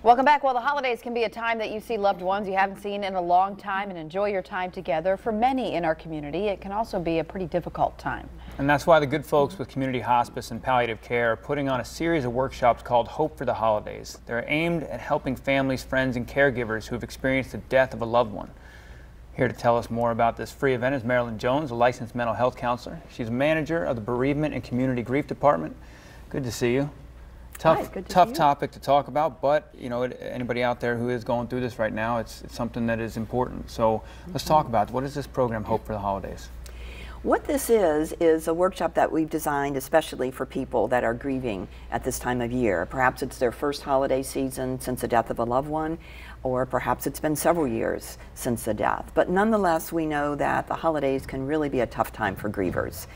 Welcome back. Well, the holidays can be a time that you see loved ones you haven't seen in a long time and enjoy your time together. For many in our community, it can also be a pretty difficult time. And that's why the good folks with Community Hospice and Palliative Care are putting on a series of workshops called Hope for the Holidays. They're aimed at helping families, friends, and caregivers who have experienced the death of a loved one. Here to tell us more about this free event is Marilyn Jones, a licensed mental health counselor. She's manager of the Bereavement and Community Grief Department. Good to see you. Tough topic to talk about, but you know, anybody out there who is going through this right now, it's something that is important. So let's talk about what is this program, Hope for the Holidays? What this is a workshop that we've designed especially for people that are grieving at this time of year. Perhaps it's their first holiday season since the death of a loved one, or perhaps it's been several years since the death. But nonetheless, we know that the holidays can really be a tough time for grievers.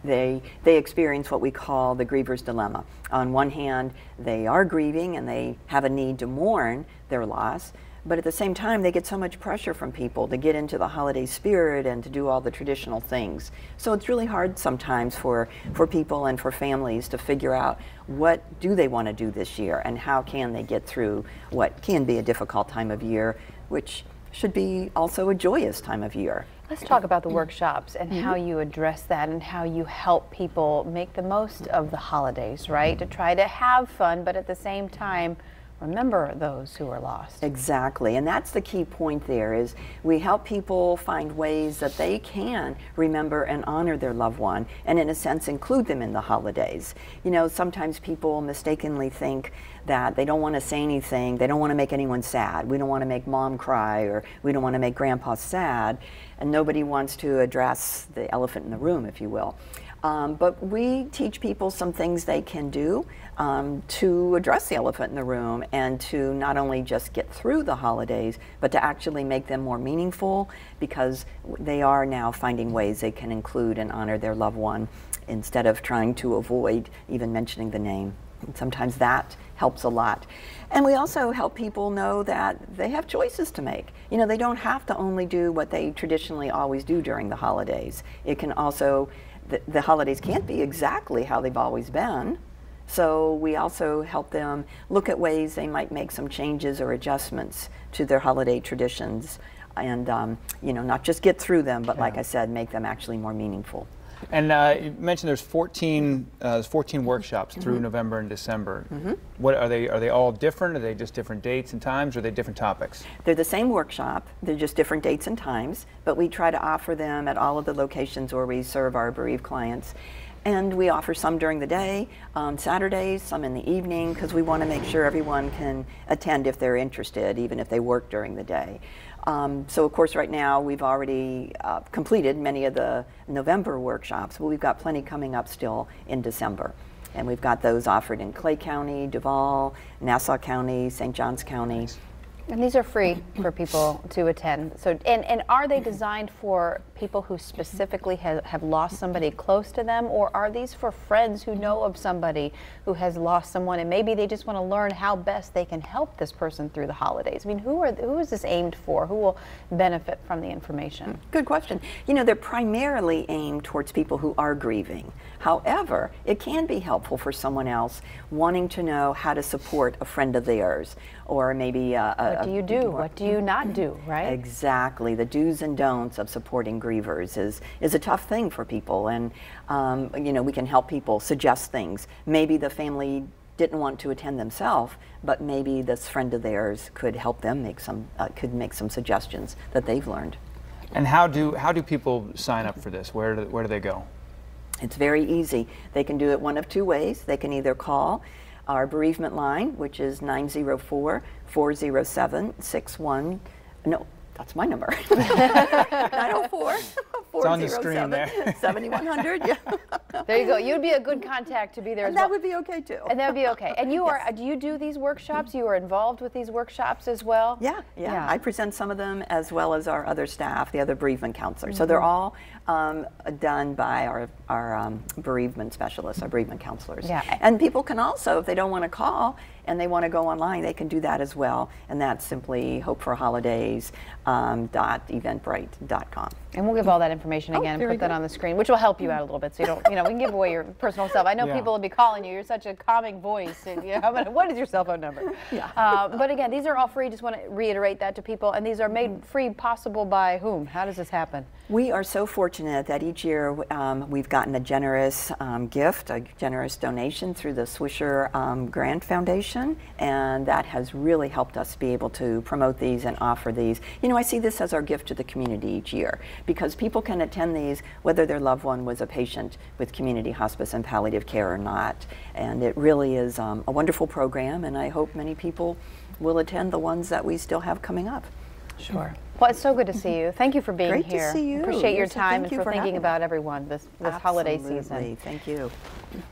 They experience what we call the griever's dilemma. On one hand, they are grieving and they have a need to mourn their loss, but at the same time, they get so much pressure from people to get into the holiday spirit and to do all the traditional things. So it's really hard sometimes for people and for families to figure out what do they want to do this year and how can they get through what can be a difficult time of year, which should be also a joyous time of year. Let's talk about the workshops and how you address that and how you help people make the most of the holidays, right? To try to have fun, but at the same time, remember those who are lost. Exactly, and that's the key point there is we help people find ways that they can remember and honor their loved one and in a sense include them in the holidays. You know, sometimes people mistakenly think that they don't want to say anything, they don't want to make anyone sad. We don't want to make mom cry, or we don't want to make grandpa sad, and nobody wants to address the elephant in the room, if you will. But we teach people some things they can do to address the elephant in the room and to not only just get through the holidays, but to actually make them more meaningful, because they are now finding ways they can include and honor their loved one instead of trying to avoid even mentioning the name. And sometimes that helps a lot. And we also help people know that they have choices to make. You know, they don't have to only do what they traditionally always do during the holidays. It can also the holidays can't be exactly how they've always been. So we also help them look at ways they might make some changes or adjustments to their holiday traditions and, you know, not just get through them, but like I said, make them actually more meaningful. And you mentioned there's 14 workshops through November and December. What are they? Are they all different? Are they just different dates and times? Or are they different topics? They're the same workshop. They're just different dates and times. But we try to offer them at all of the locations where we serve our bereaved clients. And we offer some during the day, on Saturdays, some in the evening, because we want to make sure everyone can attend if they're interested, even if they work during the day. So of course right now we've already completed many of the November workshops, but we've got plenty coming up still in December. And we've got those offered in Clay County, Duval, Nassau County, St. Johns County. Nice. And these are free for people to attend. So, and are they designed for people who specifically have lost somebody close to them, or are these for friends who know of somebody who has lost someone and maybe they just want to learn how best they can help this person through the holidays? I mean, who is this aimed for? Who will benefit from the information? Good question. You know, they're primarily aimed towards people who are grieving. However, it can be helpful for someone else wanting to know how to support a friend of theirs, or maybe what do you do? What do you not do, right? Exactly. The do's and don'ts of supporting grievers is a tough thing for people, and you know, we can help people suggest things. Maybe the family didn't want to attend themselves, but maybe this friend of theirs could help them make some suggestions that they've learned. And how do people sign up for this? Where do they go? It's very easy. They can do it one of two ways. They can either call our bereavement line, which is 904-407-61, no, that's my number. 904 It's on the screen there. 7100. Yeah. There you go. You'd be a good contact to be there as well. That would be okay too. And that would be okay. And you are, do you do these workshops? You are involved with these workshops as well? Yeah. I present some of them as well as our other staff, the other bereavement counselors. So they're all done by our bereavement specialists, our bereavement counselors. Yeah. And people can also, if they don't want to call, and they want to go online, they can do that as well. And that's simply hopeforholidays.eventbrite.com. And we'll give all that information again, put that on the screen, which will help you out a little bit, so you don't, we can give away your personal stuff. I know people will be calling you. You're such a calming voice. And, what is your cell phone number? But again, these are all free. Just want to reiterate that to people. And these are made free possible by whom? How does this happen? We are so fortunate that each year we've gotten a generous gift, a generous donation through the Swisher Grant Foundation, and that has really helped us be able to promote these and offer these. I see this as our gift to the community each year, because people can attend these whether their loved one was a patient with community hospice and palliative care or not. And it really is a wonderful program, and I hope many people will attend the ones that we still have coming up. Sure. Well, it's so good to see you. Thank you for being Great here. to see you. Appreciate your Yes, time and thank you for thinking having about me. everyone this holiday season. Thank you.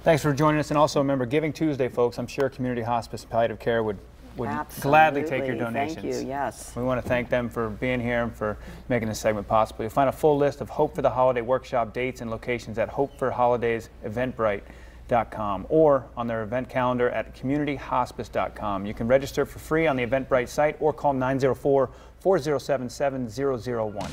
Thanks for joining us. And also remember, Giving Tuesday, folks. I'm sure Community Hospice and Palliative Care would gladly take your donations. Thank you, yes. We want to thank them for being here and for making this segment possible. You'll find a full list of Hope for the Holiday workshop dates and locations at hopeforholidays.eventbrite.com or on their event calendar at communityhospice.com. You can register for free on the Eventbrite site or call 904-407-7001.